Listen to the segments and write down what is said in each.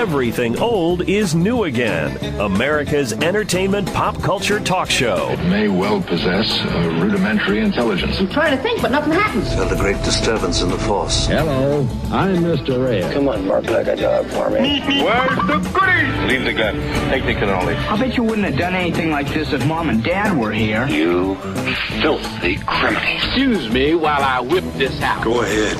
Everything Old is New Again, America's entertainment pop culture talk show. It may well possess a rudimentary intelligence. I'm trying to think, but nothing happens. Felt a great disturbance in the force. Hello, I'm Mr. Red. Come on, Mark, like a dog for me. Where's the goodies? Leave the gun. Take the cannoli. I bet you wouldn't have done anything like this if Mom and Dad were here. You filthy criminal. Excuse me while I whip this out. Go ahead.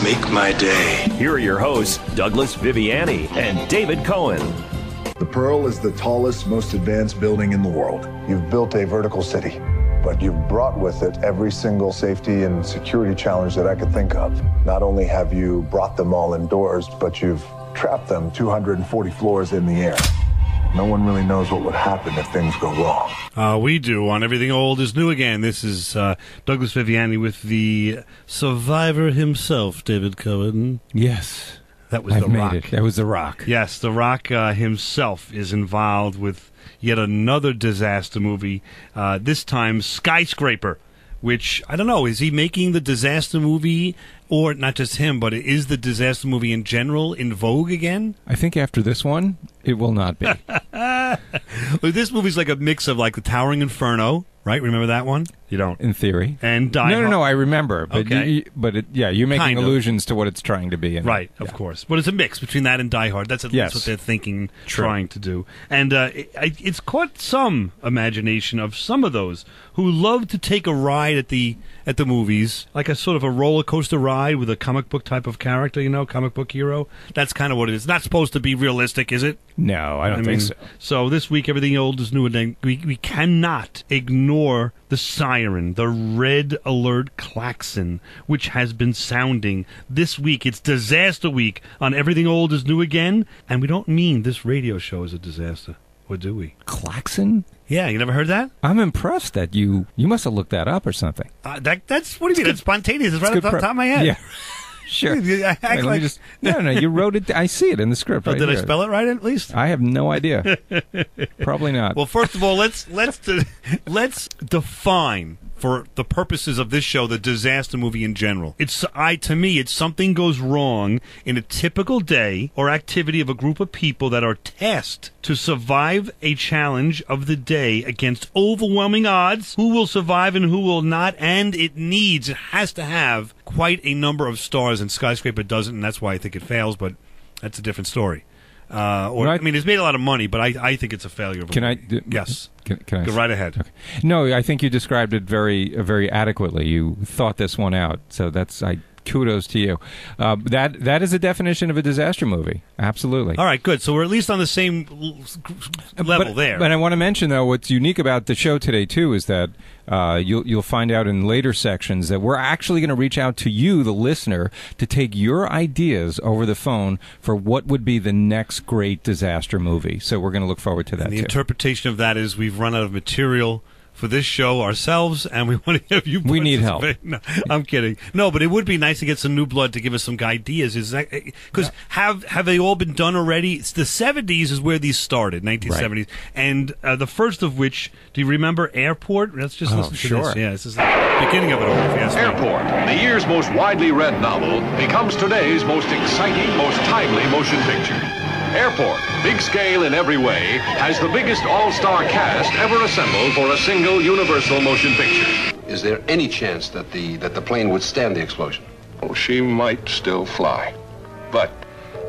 Make my day. Here are your hosts, Douglas Viviani and David Cohen. The Pearl is the tallest, most advanced building in the world. You've built a vertical city, but you've brought with it every single safety and security challenge that I could think of. Not only have you brought them all indoors, but you've trapped them 240 floors in the air. No one really knows what would happen if things go wrong. We do on Everything Old is New Again. This is Douglas Viviani with the survivor himself, David Cohen. Yes. That was The Rock. It. That was The Rock. Yes, The Rock himself is involved with yet another disaster movie, this time Skyscraper, which, I don't know, is he making the disaster movie, or not just him, but is the disaster movie in general in vogue again? I think after this one, it will not be. Well, this movie's like a mix of like The Towering Inferno, right? Remember that one? You don't. In theory. And Die Hard. No, I remember. But okay. You're making Kind of. allusions to what it's trying to be. Right, of course. But it's a mix between that and Die Hard. That's at least what they're thinking, trying to do. And it's caught some imagination of some of those who love to take a ride at the movies, like a sort of a roller coaster ride with a comic book type of character, comic book hero. That's kind of what it is. It's not supposed to be realistic, is it? No, I don't think so. So this week, Everything Old is New, and we cannot ignore the siren, the red alert klaxon, which has been sounding this week. It's Disaster Week on Everything Old is New Again, and we don't mean this radio show is a disaster. Or do we? Klaxon? Yeah, you never heard that? I'm impressed that you must have looked that up or something. That's what do you mean? It's spontaneous. It's right off the top of my head. Yeah. Sure. No, you wrote it. I see it in the script. Did I spell it right at least? I have no idea. Probably not. Well, first of all, let's define, for the purposes of this show, the disaster movie in general. To me, it's something goes wrong in a typical day or activity of a group of people that are tasked to survive a challenge of the day against overwhelming odds. Who will survive and who will not? And it has to have quite a number of stars, and Skyscraper doesn't, and that's why I think it fails, but that's a different story. It's made a lot of money, but I think it's a failure. Yes. Can I go right ahead? Okay. No, I think you described it very, very adequately. You thought this one out, so kudos to you. That is a definition of a disaster movie. Absolutely. All right, good. So we're at least on the same level there. But I want to mention, though, what's unique about the show today, too, is that you'll find out in later sections that we're actually going to reach out to you, the listener, to take your ideas over the phone for what would be the next great disaster movie. So we're going to look forward to that, and the interpretation of that is we've run out of material for this show ourselves, and we want to have you. We need help. No, I'm kidding. No, but it would be nice to get some new blood to give us some ideas. Is that because have they all been done already? It's the 70s is where these started, 1970s, right. And the first of which, do you remember Airport? Let's just listen to this. Yeah, this is the beginning of it all. Yes, Airport, the year's most widely read novel, becomes today's most exciting, most timely motion picture. Airport, big scale in every way, has the biggest all-star cast ever assembled for a single universal motion picture. Is there any chance that the plane would stand the explosion? Oh, she might still fly. But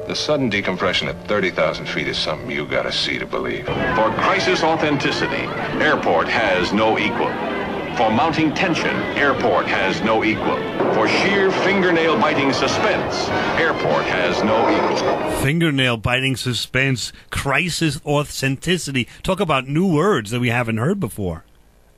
the sudden decompression at 30,000 feet is something you gotta see to believe. For crisis authenticity, Airport has no equal. For mounting tension, Airport has no equal. For sheer fingernail-biting suspense, Airport has no equal. Fingernail-biting suspense, crisis authenticity. Talk about new words that we haven't heard before.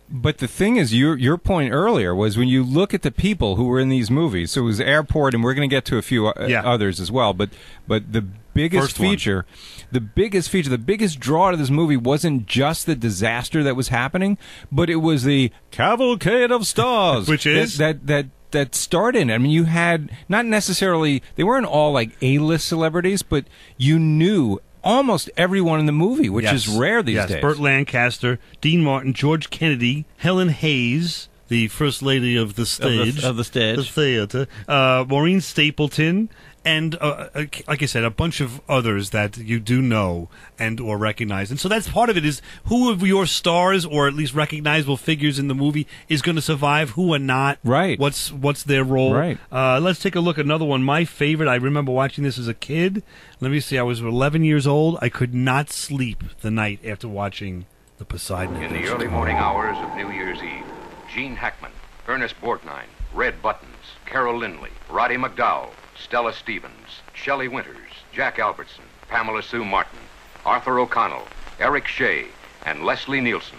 But the thing is, your point earlier was when you look at the people who were in these movies, so it was Airport, and we're going to get to a few others as well, but the biggest feature, the biggest draw to this movie wasn't just the disaster that was happening, but it was the cavalcade of stars. Which is? That started. I mean, you had, not necessarily, they weren't all like A-list celebrities, but you knew almost everyone in the movie, which is rare these days. Burt Lancaster, Dean Martin, George Kennedy, Helen Hayes, the First Lady of the Stage. Of the stage. The theater. Maureen Stapleton. And, like I said, a bunch of others that you do know and or recognize. And so that's part of it, is who of your stars, or at least recognizable figures in the movie, is going to survive, who are not. Right. What's their role. Right. Let's take a look at another one. My favorite, I remember watching this as a kid. Let me see, I was 11 years old. I could not sleep the night after watching The Poseidon In Adventure. the early morning hours of New Year's Eve, Gene Hackman, Ernest Borgnine, Red Buttons, Carol Lindley, Roddy McDowell, Stella Stevens, Shelley Winters, Jack Albertson, Pamela Sue Martin, Arthur O'Connell, Eric Shea, and Leslie Nielsen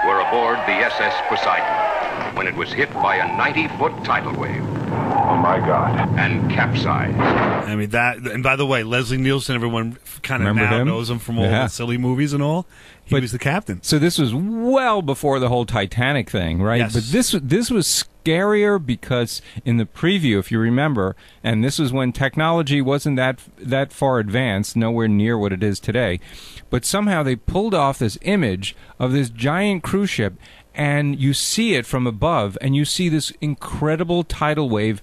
were aboard the SS Poseidon when it was hit by a 90-foot tidal wave. Oh, my God. And capsized. I mean, that, and by the way, Leslie Nielsen, everyone kind of Remember now him? knows him from all the silly movies and all. He was the captain. So this was well before the whole Titanic thing, right? Yes. But this was scarier because in the preview, if you remember, and this was when technology wasn't that far advanced, nowhere near what it is today, but somehow they pulled off this image of this giant cruise ship, and you see it from above, and you see this incredible tidal wave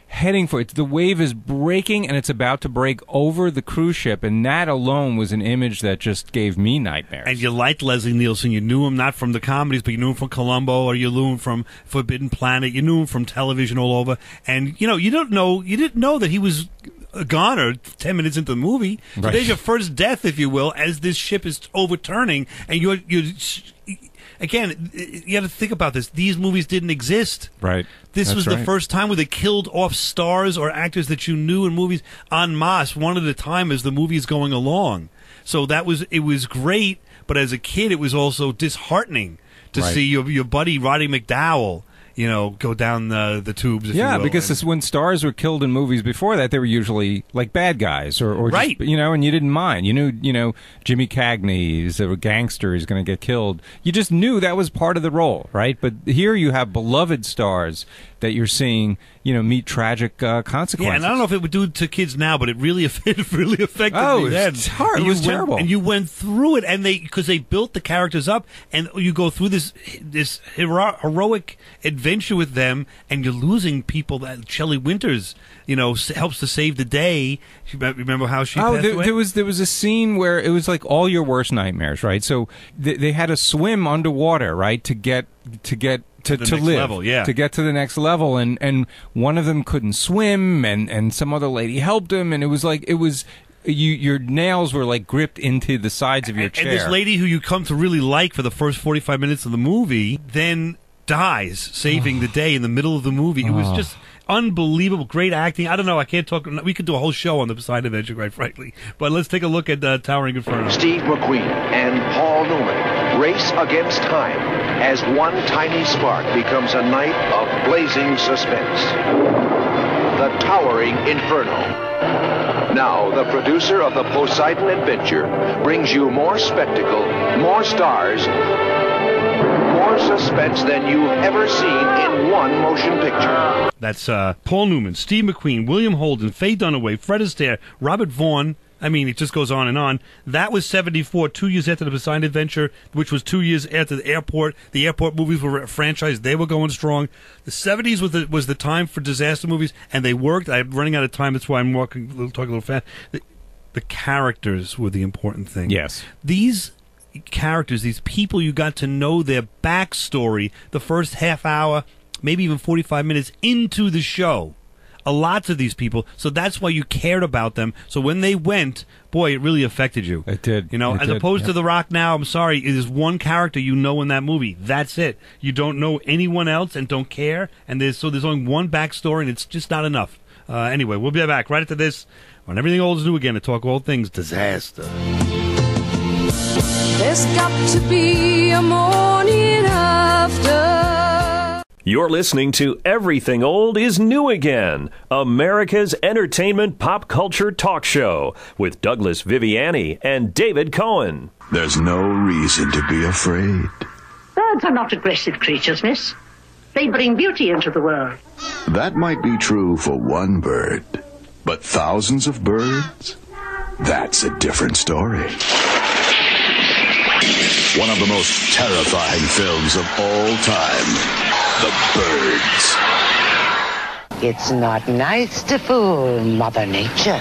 heading for it. The wave is breaking, and it's about to break over the cruise ship, and that alone was an image that just gave me nightmares. And you liked Leslie Nielsen. You knew him not from the comedies, but you knew him from Columbo, or you knew him from Forbidden Planet. You knew him from television all over. And, you didn't know that he was a goner 10 minutes into the movie. So Right. there's your first death, if you will, as this ship is overturning, and you're again, you got to think about this. These movies didn't exist. Right. This That's was the right. first time where they killed off stars or actors that you knew in movies en masse, one at a time as the movie is going along. So it was great, but as a kid, it was also disheartening to Right. see your buddy Roddy McDowell, go down the tubes. If you will. Because it's when stars were killed in movies before that, they were usually like bad guys, or Right. just, and you didn't mind. You knew, Jimmy Cagney is a gangster, he's going to get killed. You just knew that was part of the role, right? But here you have beloved stars that you're seeing, meet tragic consequences. Yeah, and I don't know if it would do it to kids now, but it really affected Oh, me then. it's hard. And It was terrible. And you went through it, and because they built the characters up, and you go through this heroic adventure with them, and you're losing people. That Shelley Winters, helps to save the day. Remember how she passed away? there was a scene where it was like all your worst nightmares, right? So they had to swim underwater, right, to live, level, yeah. to get to the next level, and one of them couldn't swim, and some other lady helped him, and it was your nails were like gripped into the sides of your chair. And this lady who you come to really like for the first 45 minutes of the movie then dies, saving the day in the middle of the movie. It was just unbelievable, great acting. I don't know, I can't talk. We could do a whole show on the Poseidon Adventure, quite frankly. But let's take a look at Towering Inferno. Steve McQueen and Paul Newman race against time as one tiny spark becomes a night of blazing suspense. The Towering Inferno. Now, the producer of the Poseidon Adventure brings you more spectacle, more stars, more suspense than you've ever seen in one motion picture. That's Paul Newman, Steve McQueen, William Holden, Faye Dunaway, Fred Astaire, Robert Vaughn. I mean, it just goes on and on. That was 74, 2 years after the Poseidon Adventure, which was 2 years after the airport. The airport movies were a franchise. They were going strong. The 70s was the time for disaster movies, and they worked. I'm running out of time. That's why I'm talking a little fast. The characters were the important thing. Yes. These characters, these people, you got to know their backstory the first half hour, maybe even 45 minutes into the show. Lots of these people, so that's why you cared about them. So when they went, boy, it really affected you. It did. As opposed to The Rock now, I'm sorry, it is one character you know in that movie. That's it. You don't know anyone else and don't care, and there's only one backstory, and it's just not enough. Anyway, we'll be back right after this on Everything Old is New Again to talk all things disaster. There's got to be a morning after. You're listening to Everything Old is New Again, America's entertainment pop culture talk show with Douglas Viviani and David Cohen. There's no reason to be afraid. Birds are not aggressive creatures, miss. They bring beauty into the world. That might be true for one bird, but thousands of birds? That's a different story. One of the most terrifying films of all time. The It's not nice to fool Mother Nature.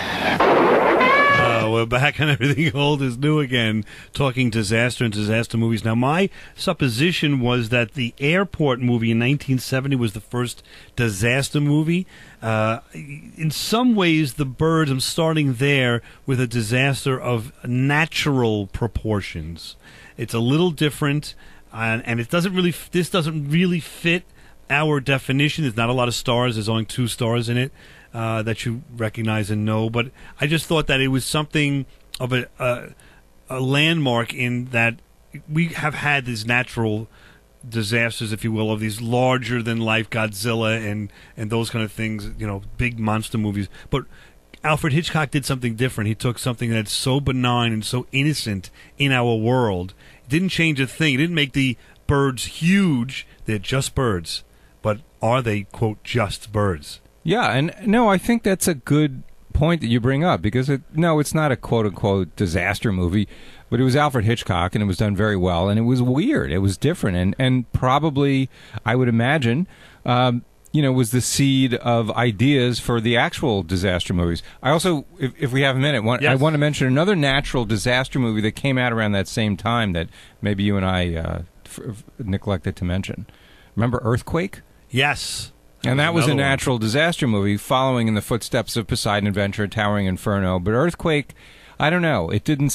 We're back on Everything Old is New again, talking disaster and disaster movies. Now, my supposition was that the Airport movie in 1970 was the first disaster movie. In some ways, The Birds, I'm starting there with a disaster of natural proportions. It's a little different, and it doesn't really. This doesn't really fit our definition. There's not a lot of stars. There's only 2 stars in it. That you recognize and know, but I just thought that it was something of a landmark in that we have had these natural disasters, if you will, of these larger-than-life Godzilla and those kind of things, big monster movies. But Alfred Hitchcock did something different. He took something that's so benign and so innocent in our world. It didn't change a thing. It didn't make the birds huge. They're just birds. But are they, quote, just birds? Yeah, and no, I think that's a good point that you bring up, because it's not a quote-unquote disaster movie, but it was Alfred Hitchcock, and it was done very well, and it was weird. It was different, and probably, I would imagine, was the seed of ideas for the actual disaster movies. I also, if we have a minute, I want to mention another natural disaster movie that came out around that same time that maybe you and I neglected to mention. Remember Earthquake? Yes. And that was a natural disaster movie following in the footsteps of Poseidon Adventure, Towering Inferno. But Earthquake, I don't know. It didn't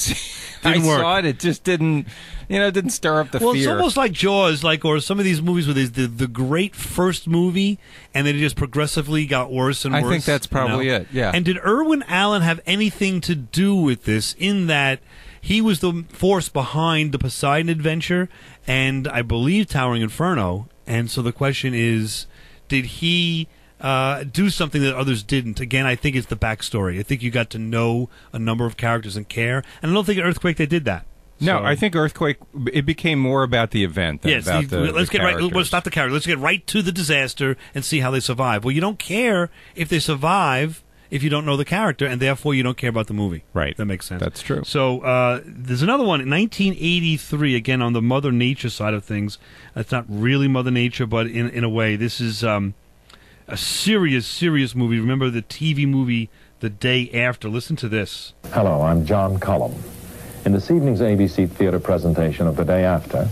work. Saw it. It just didn't stir up the fear. Well, it's almost like Jaws, or some of these movies where there's the great first movie, and then it just progressively got worse and worse. I think that's probably it, yeah. And did Irwin Allen have anything to do with this, in that he was the force behind the Poseidon Adventure and, I believe, Towering Inferno? And so the question is, did he do something that others didn't? Again, I think it's the backstory. I think you got to know a number of characters and care. And I don't think at Earthquake they did that. No, I think Earthquake, it became more about the event than about the let's get characters. right. Let's stop the character. Let's get right to the disaster and see how they survive. Well, you don't care if they survive if you don't know the character, and therefore you don't care about the movie. Right. That makes sense. That's true. So there's another one in 1983, again, on the Mother Nature side of things. It's not really Mother Nature, but in a way. This is a serious movie. Remember the TV movie The Day After? Listen to this. Hello, I'm John Cullum. In this evening's ABC theater presentation of The Day After,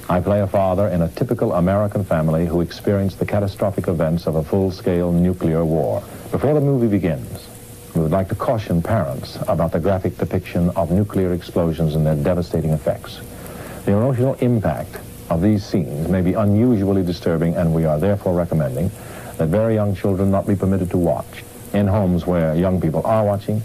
I play a father in a typical American family who experienced the catastrophic events of a full-scale nuclear war. Before the movie begins, we would like to caution parents about the graphic depiction of nuclear explosions and their devastating effects. The emotional impact of these scenes may be unusually disturbing, and we are therefore recommending that very young children not be permitted to watch. In homes where young people are watching,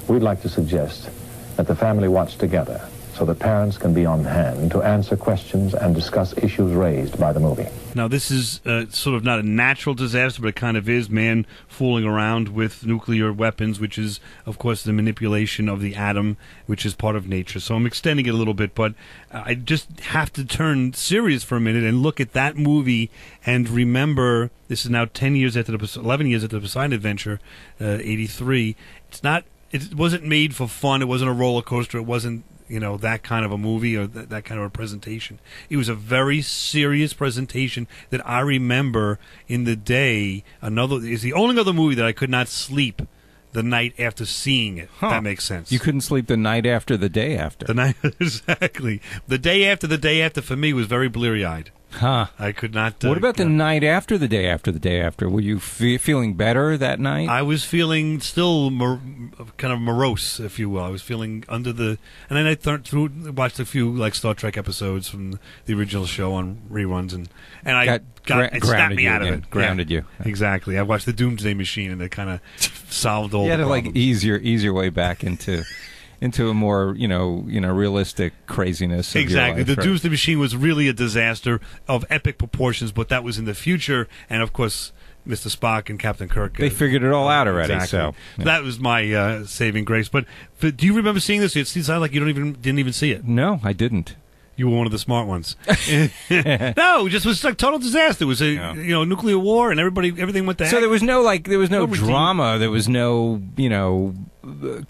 we'd like to suggest that the family watch together, so that parents can be on hand to answer questions and discuss issues raised by the movie. Now, this is sort of not a natural disaster, but it kind of is. Man fooling around with nuclear weapons, which is, of course, the manipulation of the atom, which is part of nature. So I'm extending it a little bit, but I just have to turn serious for a minute and look at that movie and remember, this is now 11 years after the Poseidon Adventure, 83. It wasn't made for fun. It wasn't a roller coaster. It wasn't that kind of a movie or that kind of a presentation. It was a very serious presentation that I remember in the day. It's the only other movie that I could not sleep the night after seeing it. If that makes sense. You couldn't sleep the night after the day after. Exactly. The day after for me was very bleary-eyed. Huh. I could not... what about the night after the day after the day after? Were you feeling better that night? I was feeling still kind of morose, if you will. I was feeling under the... And then I watched a few Star Trek episodes from the original show on reruns, and I it snapped me out of it. Grounded you. Exactly. I watched the Doomsday Machine, and it kind of solved all the problems. You had to ease your way back into a more, realistic craziness. Exactly. Of your life, the Doomsday Machine was really a disaster of epic proportions, but that was in the future, and of course, Mr. Spock and Captain Kirk. They figured it all out already. Exactly. So yeah. That was my saving grace. But do you remember seeing this? It seems like you didn't even see it. No, I didn't. You were one of the smart ones. No, it just was like total disaster. It was a nuclear war, and everything went to heck. So there was no drama. There was no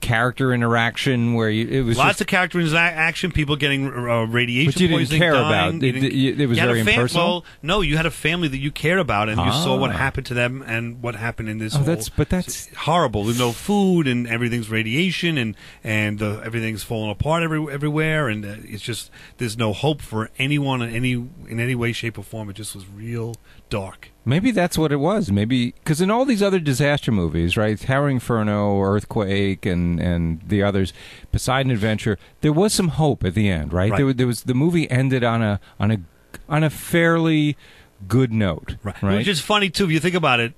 character interaction where it was lots of character interaction, people getting radiation but you poisoning, didn't care dying. about it was very impersonal. Well, no, you had a family that you cared about, and you saw what happened to them and what happened in this. That's horrible. There's no food, and everything's radiation, and everything's falling apart everywhere, and it's just there's no hope for anyone in any way, shape, or form. It just was real dark. Maybe that's what it was. Maybe because in all these other disaster movies, right, Tower Inferno, Earthquake, and the others, Poseidon Adventure, there was some hope at the end, right? There was the movie ended on a fairly good note, right? Which is funny too if you think about it.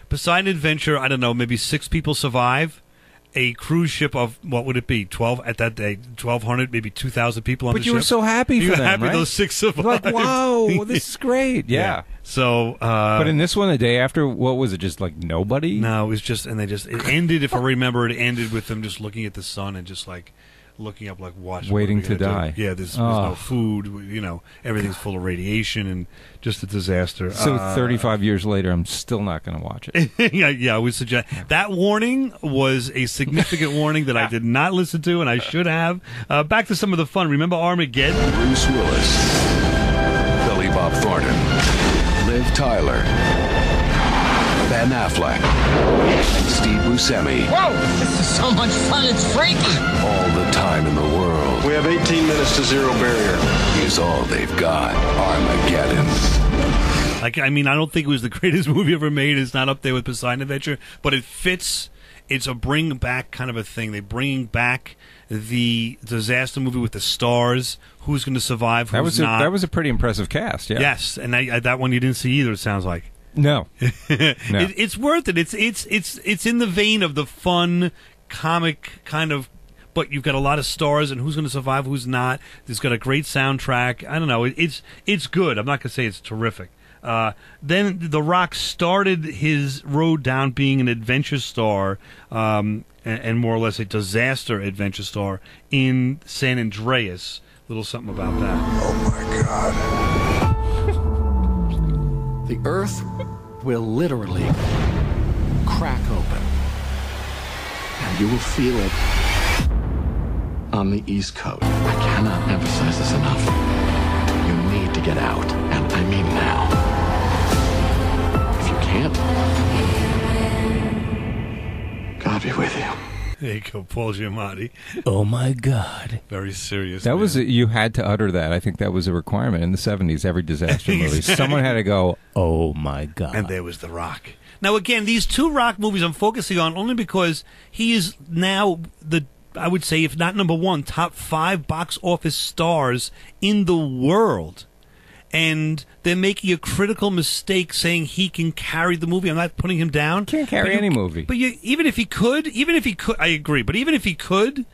Poseidon Adventure, I don't know, maybe 6 people survive. A cruise ship of, what would it be, 12 at that day, 1,200, maybe 2,000 people on the ship. But you were so happy for them, happy right? Those 6 survived. Like, whoa, this is great. Yeah. So, but in this one, the day after, what was it? Just like nobody? No, it was just, and it ended. If I remember, it ended with them just looking at the sun and just like looking up, like waiting to die. Yeah, there's no food. Everything's full of radiation and just a disaster. So 35 years later, I'm still not going to watch it. yeah, I would suggest that warning was a significant warning that I did not listen to, and I should have. Back to some of the fun. Remember Armageddon? Bruce Willis, Billy Bob Thornton, Liv Tyler, Ben Affleck, and Steve Buscemi. Whoa! This is so much fun, it's freaky! All the time in the world. We have 18 minutes to zero barrier. Is all they've got. Armageddon. I don't think it was the greatest movie ever made. It's not up there with Poseidon Adventure, but it fits. It's a bring back kind of a thing. They're bringing back the disaster movie with the stars. Who's going to survive? Who's not? That was a pretty impressive cast. Yeah. Yes, and that one you didn't see either. It sounds like. No, it's worth it. It's in the vein of the fun comic kind of, but you've got a lot of stars and who's going to survive, who's not. It's got a great soundtrack. I don't know. It's good. I'm not going to say it's terrific. Then The Rock started his road down being an adventure star, and more or less a disaster adventure star in San Andreas. A little something about that. Oh my God. The Earth will literally crack open, and you will feel it on the East Coast. I cannot emphasize this enough. You need to get out, and I mean now. If you can't, God be with you. There you go, Paul Giamatti. Oh my God! Very serious. That was you had to utter that. I think that was a requirement in the '70s. Every disaster movie, someone had to go, "Oh my God!" And there was The Rock. Now again, these 2 Rock movies I'm focusing on only because he is now I would say, if not number 1, top 5 box office stars in the world. And they're making a critical mistake saying he can carry the movie. I'm not putting him down. Can't carry any movie. But even if he could, I agree. But even if he could,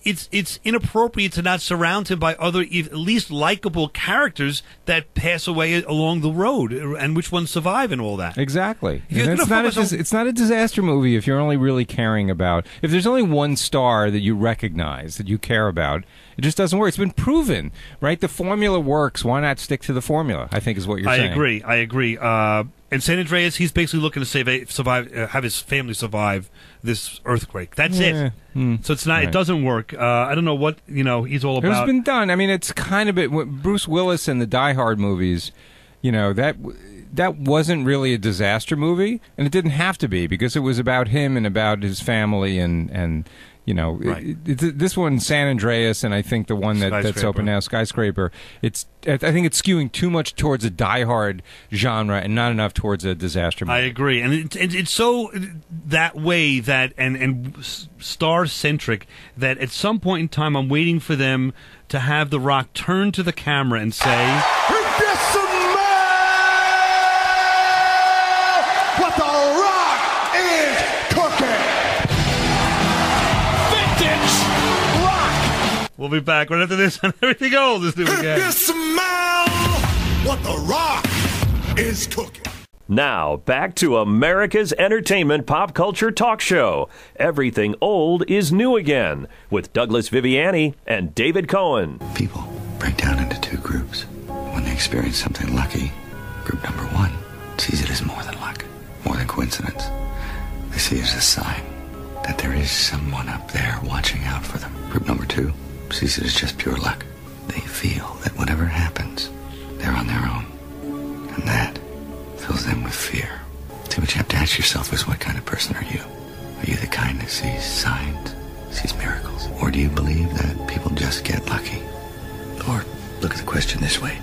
it's inappropriate to not surround him by other, at least likable characters that pass away along the road, and which ones survive and all that. Exactly. It's not a disaster movie if you're only really caring about. If there's only one star that you recognize, that you care about, it just doesn't work. It's been proven, right? The formula works. Why not stick to the formula? I think is what you're saying. I agree. In San Andreas, he's basically looking to have his family survive this earthquake. That's it. So it's not. Right. It doesn't work. I don't know what he's all about. It's been done. I mean, it's kind of Bruce Willis and the Die Hard movies. That wasn't really a disaster movie, and it didn't have to be because it was about him and about his family and. Right. This one, San Andreas, and I think the one that's open now, Skyscraper. I think it's skewing too much towards a Die Hard genre and not enough towards a disaster movie. I agree, and it's so that way that and star centric that at some point in time, I'm waiting for them to have The Rock turn to the camera and say, "What The Rock is cooking." We'll be back right after this on Everything Old is New Again. You smell what The Rock is cooking. Now, back to America's entertainment pop culture talk show. Everything Old is New Again with Douglas Viviani and David Cohen. People break down into 2 groups. When they experience something lucky, group number 1 sees it as more than luck, more than coincidence. They see it as a sign. that there is someone up there watching out for them. Group number 2 sees it as just pure luck. They feel that whatever happens, they're on their own. And that fills them with fear. See, what you have to ask yourself is, what kind of person are you? Are you the kind that sees signs, sees miracles? Or do you believe that people just get lucky? Or look at the question this way.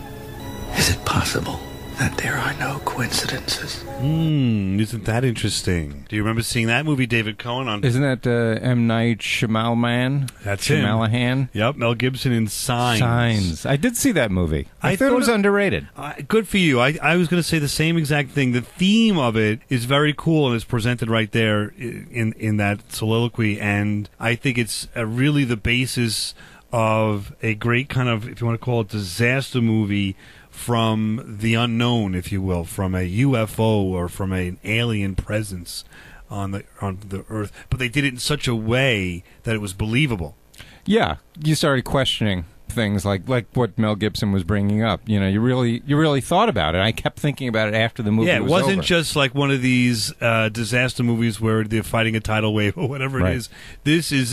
Is it possible that there are no coincidences? Isn't that interesting? Do you remember seeing that movie, David Cohen? Isn't that M. Night Shyamalan? That's him. Shyamalan? Yep, Mel Gibson in Signs. Signs. I did see that movie. I thought it was underrated. Good for you. I was going to say the same exact thing. The theme of it is very cool, and it's presented right there in that soliloquy, and I think it's really the basis of a great kind of, if you want to call it, disaster movie from the unknown, if you will, from a UFO or from an alien presence on the Earth. But they did it in such a way that it was believable. Yeah, you started questioning things like what Mel Gibson was bringing up. You know, you really thought about it. I kept thinking about it after the movie was over. Yeah, it wasn't just like one of these disaster movies where they're fighting a tidal wave or whatever it is. This is,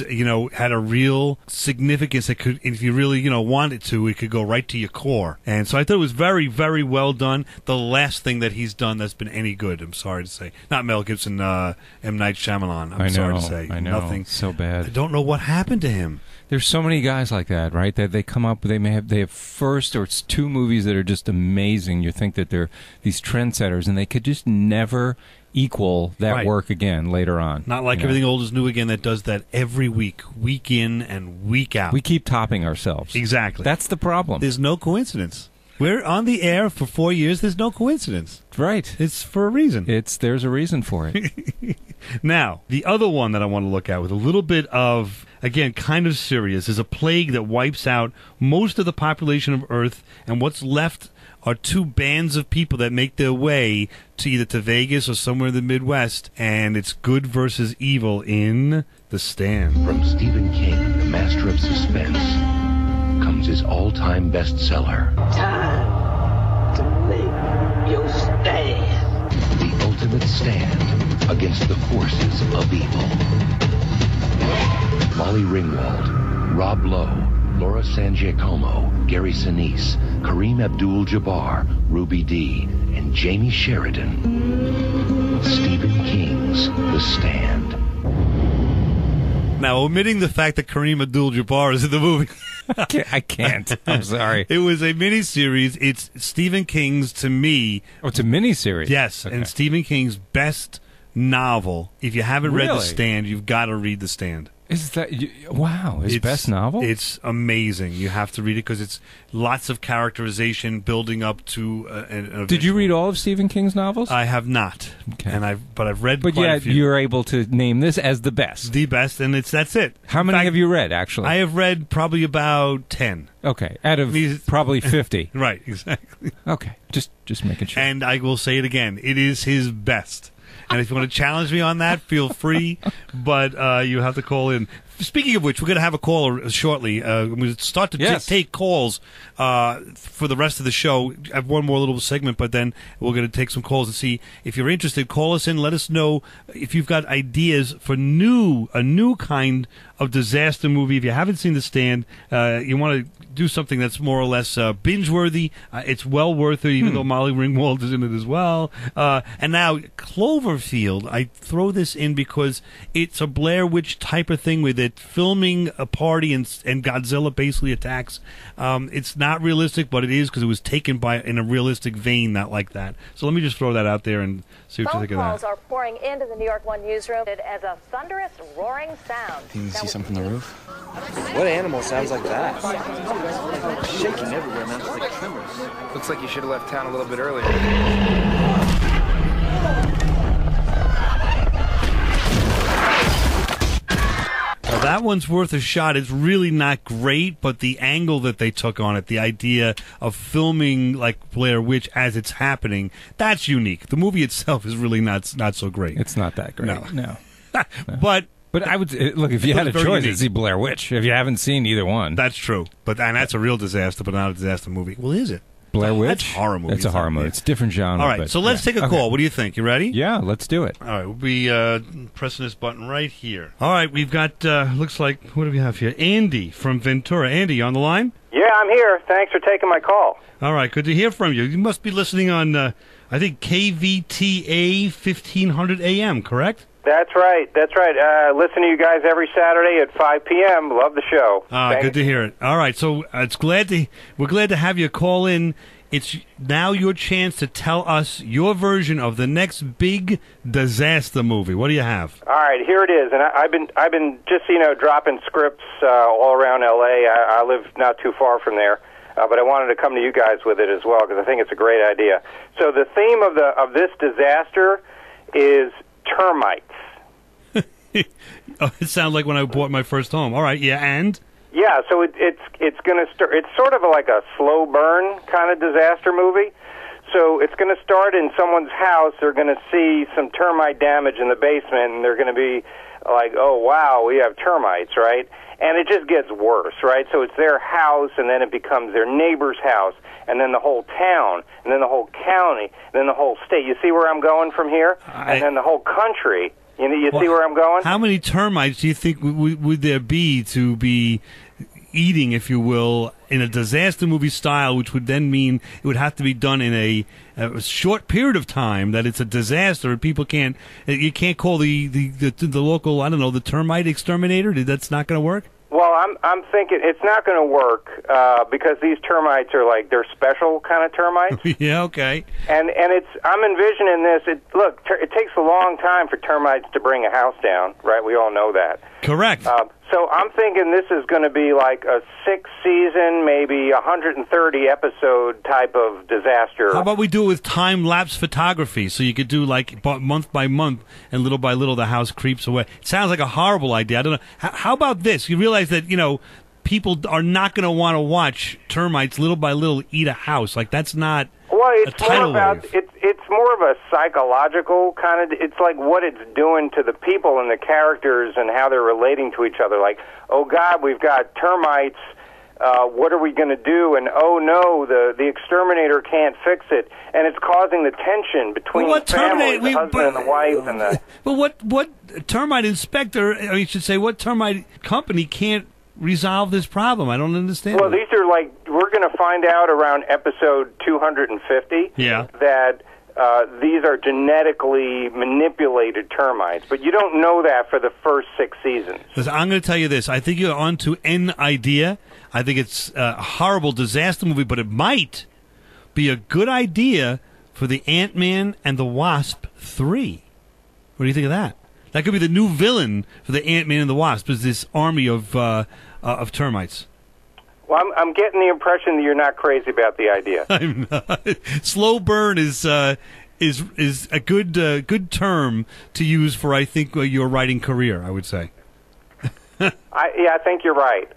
had a real significance that could, if you really, wanted to, it could go right to your core. And so I thought it was very, very well done. The last thing that he's done that's been any good, I'm sorry to say. Not Mel Gibson, M. Night Shyamalan, I'm sorry to say. I know. Nothing. So bad. I don't know what happened to him. There's so many guys like that, right? That they come up, they have first or it's 2 movies that are just amazing. You think that they're these trendsetters, and they could just never equal that work again later on. Not like Everything Old is New Again that does that every week, week in and week out. We keep topping ourselves. Exactly. That's the problem. There's no coincidence. We're on the air for 4 years. There's no coincidence. Right. It's for a reason. There's a reason for it. Now, the other one that I want to look at with a little bit of, again, kind of serious, is a plague that wipes out most of the population of Earth, and what's left are 2 bands of people that make their way to either to Vegas or somewhere in the Midwest, and it's good versus evil in The Stand. From Stephen King, the master of suspense, comes his all-time bestseller. Time to make your stand. The ultimate stand against the forces of evil. Molly Ringwald, Rob Lowe, Laura San Giacomo, Gary Sinise, Kareem Abdul-Jabbar, Ruby Dee, and Jamie Sheridan. Stephen King's The Stand. Now, omitting the fact that Kareem Abdul-Jabbar is in the movie. I can't. I'm sorry. It was a miniseries. It's Stephen King's, to me... Oh, it's a miniseries? Yes, okay. And Stephen King's best novel. If you haven't read Really? The Stand, you've got to read The Stand. Is that wow? His best novel? It's amazing. You have to read it because it's lots of characterization building up to. Did you read all of Stephen King's novels? I have not. Okay, but I've read. But quite yeah, a few. you're able to name this as the best. The best, and that's it. How many have you read? Actually, I have read probably about 10. Okay, out of probably 50. Right, exactly. Okay, just making sure. And I will say it again. It is his best. And if you want to challenge me on that, feel free. But you have to call in. Speaking of which, we're going to have a caller shortly. We start to take calls for the rest of the show. I have one more little segment, but then we're going to take some calls and see if you're interested. Call us in. Let us know if you've got ideas for a new kind of disaster movie. If you haven't seen The Stand, you want to do something that's more or less binge-worthy. It's well worth it, even though Molly Ringwald is in it as well. And now, Cloverfield, I throw this in because it's a Blair Witch type of thing with it filming a party and Godzilla basically attacks. It's not realistic, but it is because it was taken in a realistic vein, not like that. So let me just throw that out there and see what you think of that. Phone calls are pouring into the New York One newsroom as a thunderous, roaring sound. Can you see something on the roof? What animal sounds like that? Shaking everywhere, man. It's like tremors. Looks like you should have left town a little bit earlier. Now, that one's worth a shot. It's really not great, but the angle that they took on it, the idea of filming like Blair Witch as it's happening, that's unique. The movie itself is really not so great. It's not that great. No. But I would look, if you had a choice, I'd see Blair Witch. If you haven't seen either one, that's true. And that's a real disaster, but not a disaster movie. Well, is it? Blair Witch? That's horror movie. It's a horror movie. It's a different genre. All right, but, so let's take a call. What do you think? You ready? Yeah, let's do it. All right, we'll be pressing this button right here. All right, we've got, looks like, what do we have here? Andy from Ventura. Andy, you on the line? Yeah, I'm here. Thanks for taking my call. All right, good to hear from you. You must be listening on, I think, KVTA 1500 AM, correct? That's right. Listen to you guys every Saturday at 5 p.m. Love the show. Good to hear it. All right, so we're glad to have you call in. It's now your chance to tell us your version of the next big disaster movie. What do you have? All right, here it is. And I've been just dropping scripts all around L.A. I live not too far from there, but I wanted to come to you guys with it as well because I think it's a great idea. So the theme of this disaster is termites. Oh, it sounds like when I bought my first home. All right, yeah, and? Yeah, so it's going to start. It's sort of like a slow burn kind of disaster movie. So it's going to start in someone's house. They're going to see some termite damage in the basement, and they're going to be like, "Oh wow, we have termites," right? And it just gets worse, right? So it's their house, and then it becomes their neighbor's house, and then the whole town, and then the whole county, and then the whole state. You see where I'm going from here? And then the whole country. You see where I'm going? How many termites do you think would there be to be eating, if you will, in a disaster movie style, which would then mean it would have to be done in a short period of time, that it's a disaster, and you can't call the local, I don't know, the termite exterminator? That's not going to work? Well, I'm thinking it's not going to work because these termites are they're special kind of termites. Yeah, okay. And I'm envisioning this. It takes a long time for termites to bring a house down, right? We all know that. Correct. So I'm thinking this is going to be like a 6-season, maybe 130 episode type of disaster. How about we do it with time-lapse photography, so you could do month by month, and little by little the house creeps away. It sounds like a horrible idea. I don't know. How about this? You realize that, people are not going to want to watch termites little by little eat a house. That's not a tidal wave. It's more of a psychological kind of. It's like what it's doing to the people and the characters and how they're relating to each other. Like, oh God, we've got termites. What are we going to do? And oh no, the exterminator can't fix it, and it's causing the tension between the family, the husband and the wife, and the. But what termite inspector? I should say, what termite company can't resolve this problem? I don't understand. Well, these are we're going to find out around episode 250. Yeah. That these are genetically manipulated termites, but you don't know that for the first 6 seasons. Listen, I'm going to tell you this. I think you're on to an idea. I think it's a horrible disaster movie, but it might be a good idea for the Ant-Man and the Wasp 3. What do you think of that? That could be the new villain for the Ant-Man and the Wasp, is this army of termites. Well, I'm getting the impression that you're not crazy about the idea. I'm not. Slow burn is a good term to use for, I think, your writing career, I would say. I think you're right.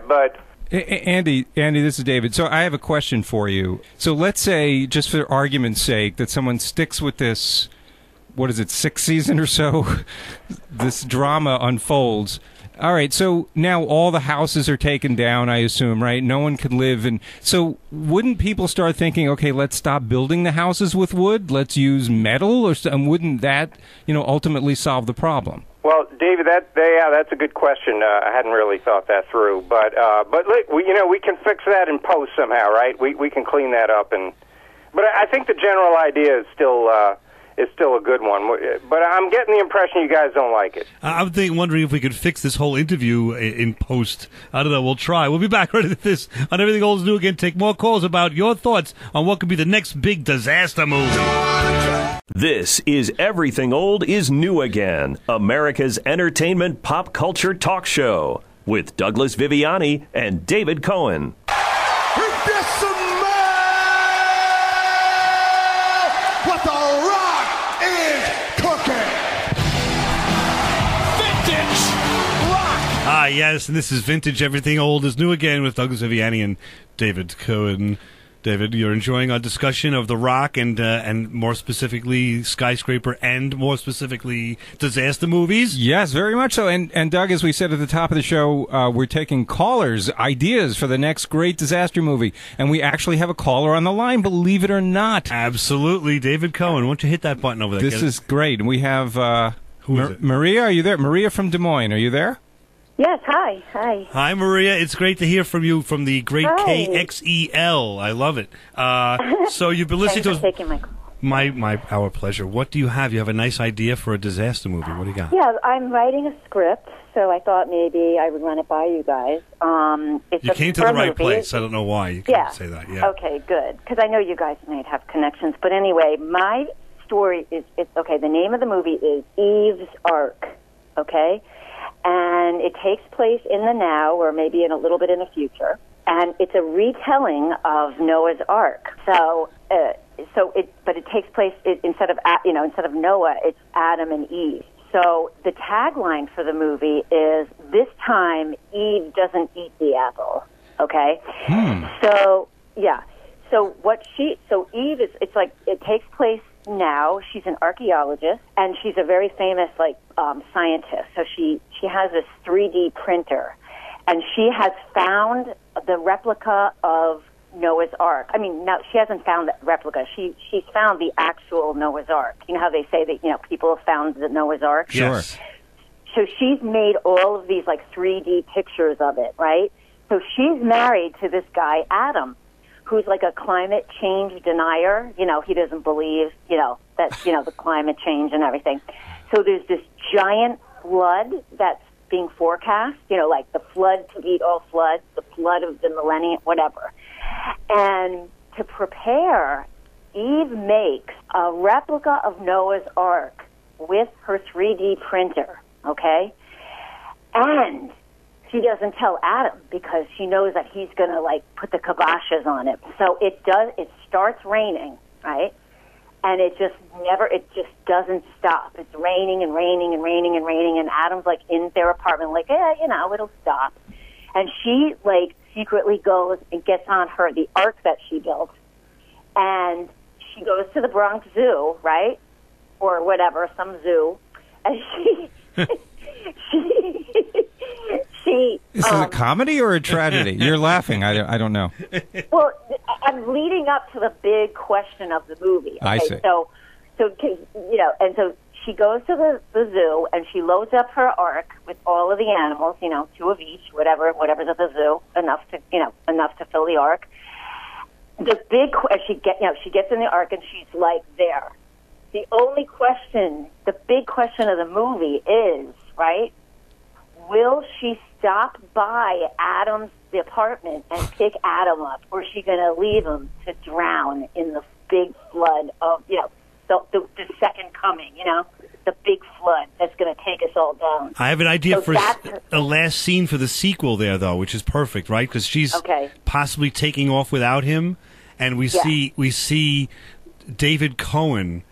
But Andy, this is David. So I have a question for you. So let's say, just for argument's sake, that someone sticks with this. What is it, 6th season or so? This drama unfolds. All right, so now all the houses are taken down, I assume, right? No one can live in. So wouldn't people start thinking, okay, let's stop building the houses with wood, let's use metal, and wouldn't that, ultimately solve the problem? Well, David, that's a good question. I hadn't really thought that through, but we can fix that in post somehow, right? We can clean that up, but I think the general idea is still a good one. But I'm getting the impression you guys don't like it. I'm wondering if we could fix this whole interview in post. I don't know. We'll try. We'll be back right at this on Everything Old is New Again. Take more calls about your thoughts on what could be the next big disaster movie. This is Everything Old is New Again, America's entertainment pop culture talk show with Douglas Viviani and David Cohen. What the Rock is cooking. Vintage Rock. Ah, yes, and this is Vintage Everything Old is New Again with Douglas Viviani and David Cohen. David, you're enjoying our discussion of The Rock and more specifically Skyscraper and more specifically disaster movies? Yes, very much so. And Doug, as we said at the top of the show, we're taking callers' ideas for the next great disaster movie. And we actually have a caller on the line, believe it or not. Absolutely. David Cohen, why don't you hit that button over there? This is great. And we have Who is it? Maria, are you there? Maria from Des Moines, are you there? Yes, hi. Hi, Maria. It's great to hear from you from the great Hi. KXEL. I love it. So you've been listening Thanks to for taking my call. our pleasure. What do you have? You have a nice idea for a disaster movie. What do you got? Yeah, I'm writing a script, so I thought maybe I would run it by you guys. You came to the right place. I don't know why you can't say that. Yeah. Okay, good. Because I know you guys might have connections. But anyway, my story is, okay, the name of the movie is Eve's Ark, okay? And it takes place in the now, or maybe in a little bit in the future. And it's a retelling of Noah's Ark. But it takes place instead of Noah, it's Adam and Eve. So the tagline for the movie is, "This time Eve doesn't eat the apple." Okay. So yeah. So Eve is. It's like it takes place now. She's an archaeologist, and she's a very famous scientist. So she has this 3D printer, and she has found the replica of Noah's Ark. I mean, no, she hasn't found the replica. She's found the actual Noah's Ark. You know how they say that people have found the Noah's Ark? Sure. So she's made all of these 3D pictures of it, right? So she's married to this guy Adam, who's like a climate change denier. He doesn't believe, that, the climate change and everything. So there's this giant flood that's being forecast, like the flood to beat all floods, the flood of the millennium, whatever. And to prepare, Eve makes a replica of Noah's Ark with her 3D printer, okay? And she doesn't tell Adam because she knows that he's going to put the kiboshes on it. So it starts raining, right? And it just doesn't stop. It's raining and raining and raining and raining, and Adam's in their apartment it'll stop. And she secretly goes and gets on the ark that she built, and she goes to the Bronx Zoo, right? Or whatever, some zoo, and Is this a comedy or a tragedy? You're laughing. I don't know. Well, I'm leading up to the big question of the movie. Okay? I see. So she goes to the zoo and she loads up her ark with all of the animals, 2 of each, whatever's at the zoo, enough to fill the ark. The big she gets in the ark and she's there. The big question of the movie is, right? Will she stop by the apartment and pick Adam up, or is she going to leave him to drown in the big flood of, the second coming, the big flood that's going to take us all down? I have an idea for a last scene for the sequel there, though, which is perfect, right? Because she's possibly taking off without him, and we see David Cohen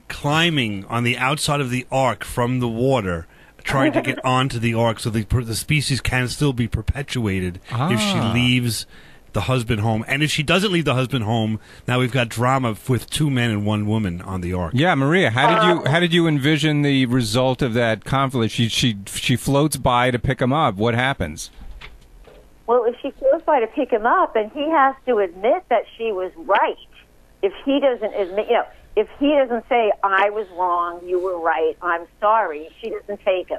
climbing on the outside of the ark from the water, trying to get onto the ark so the species can still be perpetuated if she leaves the husband home. And if she doesn't leave the husband home, now we've got drama with 2 men and 1 woman on the ark. Yeah, Maria, how did you envision the result of that conflict? She floats by to pick him up. What happens? Well, if she floats by to pick him up, and he has to admit that she was right. If he doesn't admit, if he doesn't say, "I was wrong, you were right, I'm sorry," she doesn't take him.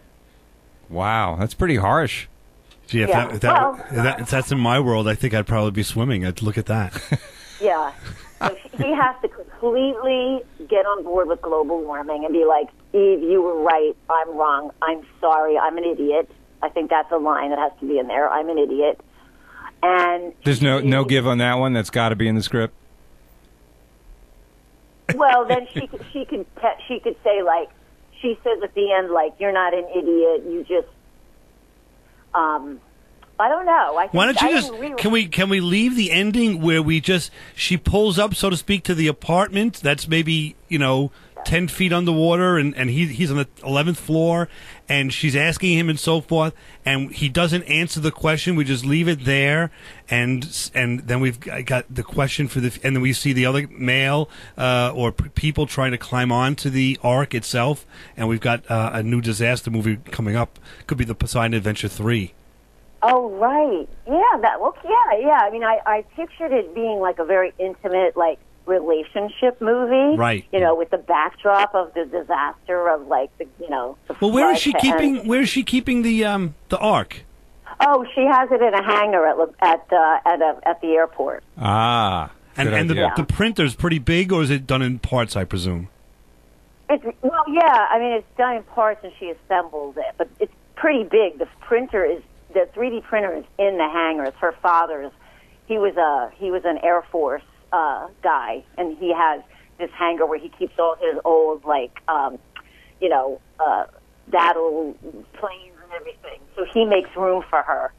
Wow, that's pretty harsh. Gee, if that's in my world, I think I'd probably be swimming. I'd look at that. Yeah. So he has to completely get on board with global warming and be like, "Eve, you were right, I'm wrong, I'm sorry, I'm an idiot." I think that's a line that has to be in there. I'm an idiot. And there's no give on that one. That's got to be in the script. Well, then she could say she says at the end "You're not an idiot. You just I don't know. Why don't you can we leave the ending where she pulls up, so to speak, to the apartment? That's maybe 10 feet underwater, and he's on the 11th floor, and she's asking him and so forth, and he doesn't answer the question. We just leave it there, and then we've got the question and then we see the other male or people trying to climb onto the Ark itself, and we've got a new disaster movie coming up. Could be the Poseidon Adventure 3. Oh, right. Yeah, yeah. I mean, I pictured it being like a very intimate, like, relationship movie. Right. You know, with the backdrop of the disaster of, like, the Well, where is she keeping the Ark? Oh, she has it in a hangar at the airport. Ah. And the printer's pretty big, or is it done in parts, I presume? Yeah. I mean, it's done in parts, and she assembled it, but it's pretty big. The 3D printer is in the hangar. It's her father's. He was an Air Force guy, and he has this hangar where he keeps all his old battle planes and everything. So he makes room for her.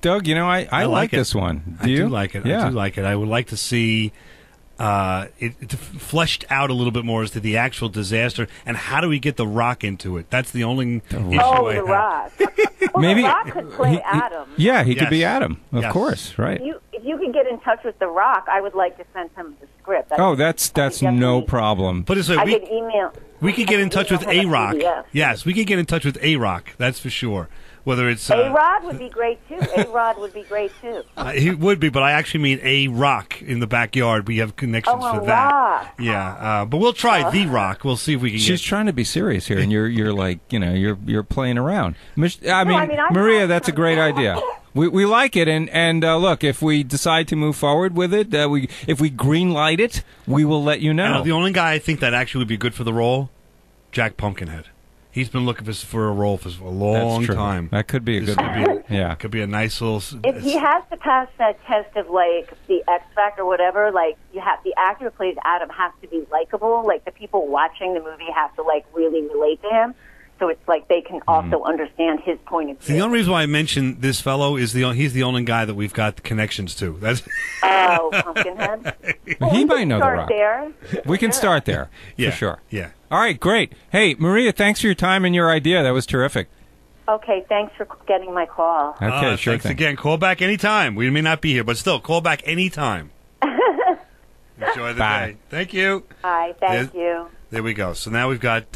Doug, I like this one. Do you? I do like it. Yeah. I do like it. I would like to see it fleshed out a little bit more as to the actual disaster and how do we get the Rock into it. That's the only issue I have. Rock. Well, Maybe the Rock could play Adam. Yeah, he could be Adam, of course, right? If you can get in touch with the Rock, I would like to send him the script. That's no problem. But it's I could email. We could get in touch with A-Rock. PDF. Yes, we could get in touch with A-Rock. That's for sure. Whether it's A-Rod would be great too. A-Rod would be great too. He would be, but I actually mean A-Rock in the backyard. We have connections for that. Rock. Yeah, but we'll try The Rock. We'll see if we can. She's trying to be serious here, and you're like, you're playing around. Maria, that's a great idea. We like it, and look, if we decide to move forward with it, if we green light it, we will let you know. The only guy I think that actually would be good for the role, Jack Pumpkinhead. He's been looking for a role for a long time. That could be a good one. Yeah. Could be a nice little... If he has to pass that test of, like, the X Factor or whatever, like, the actor who plays Adam has to be likable. Like, the people watching the movie have to, like, really relate to him. So it's like they can also understand his point of view. The only reason why I mentioned this fellow is he's the only guy that we've got connections to. That's Pumpkinhead. He might know the Rock. There. We can start there, for sure. Yeah. All right, great. Hey, Maria, thanks for your time and your idea. That was terrific. Okay, thanks for getting my call. Okay, sure thanks thing. again. Call back anytime. We may not be here, but still, call back anytime. Enjoy the day. Thank you. Hi, thank you. There we go. So now we've got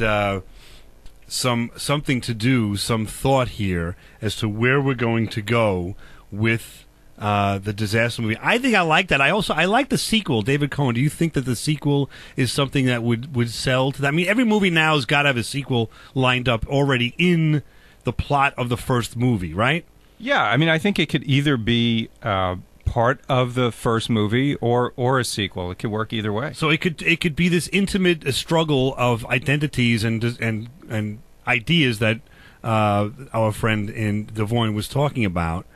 something to do, some thought here as to where we're going to go with the disaster movie. I think I like that. I like the sequel. David Cohen, do you think that the sequel is something that would sell to that? I mean, every movie now has got to have a sequel lined up already in the plot of the first movie, right? Yeah, I mean, I think it could either be part of the first movie or a sequel. It could work either way. So it could be this intimate struggle of identities and ideas that our friend in Devoyne was talking about.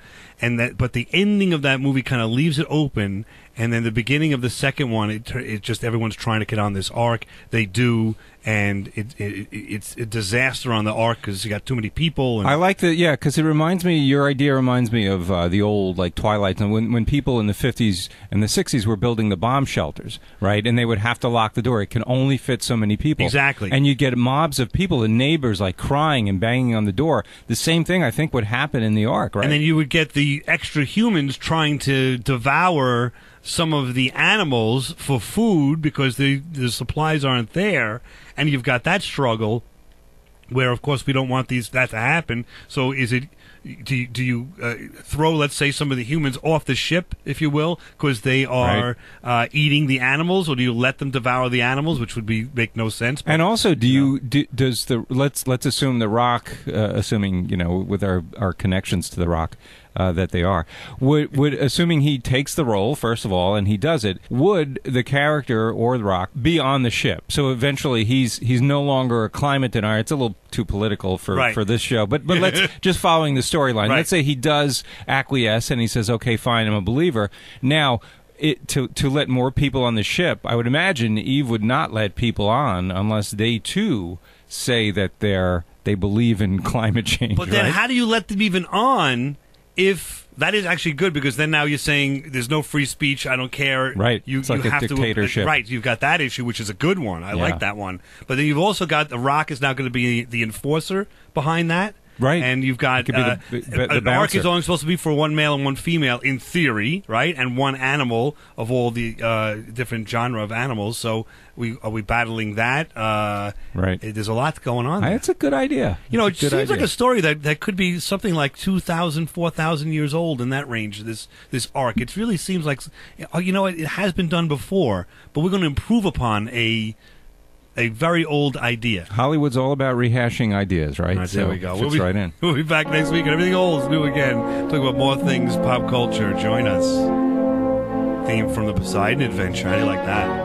But the ending of that movie kind of leaves it open, and then the beginning of the second one, it just everyone's trying to get on this ark. They do, and it's a disaster on the ark because you got too many people. And I like because it reminds me. Your idea reminds me of the old Twilight, and when people in the 50s and the 60s were building the bomb shelters, right? And they would have to lock the door. It can only fit so many people. Exactly. And you get mobs of people and neighbors crying and banging on the door. The same thing I think would happen in the ark, right? And then you would get the extra humans trying to devour some of the animals for food because the supplies aren't there, and you've got that struggle where, of course, we don't want that to happen. So do you throw, let's say, some of the humans off the ship, if you will, because they are eating the animals, or do you let them devour the animals, which would make no sense? And also, let's assume the Rock, assuming with our connections to the Rock. That they are would assuming he takes the role first of all and he does it, would the character or the Rock be on the ship? So eventually he's no longer a climate denier. It's a little too political for this show, but let's just following the storyline. Let's say he does acquiesce and he says, okay, fine, I'm a believer. Now to let more people on the ship, I would imagine Eve would not let people on unless they too say that they believe in climate change. But then how do you let them even on if that is actually good, because then now you're saying there's no free speech. I don't care. Right. It's like a dictatorship. Right. You've got that issue, which is a good one. I like that one. But then you've also got The Rock is now going to be the enforcer behind that. Right. And you've got the an arc is only supposed to be for one male and one female in theory, right? And one animal of all the different genre of animals. So are we battling that? Right. There's a lot going on there. It's a good idea. It seems like a story that could be something like 2,000, 4,000 years old in that range, this arc. It really seems like, it has been done before, but we're going to improve upon a very old idea. Hollywood's all about rehashing ideas, right? Right, there we go. Fits right in. We'll be back next week, and everything old is new again. Talk about more things, pop culture. Join us. Theme from the Poseidon Adventure. How do you like that?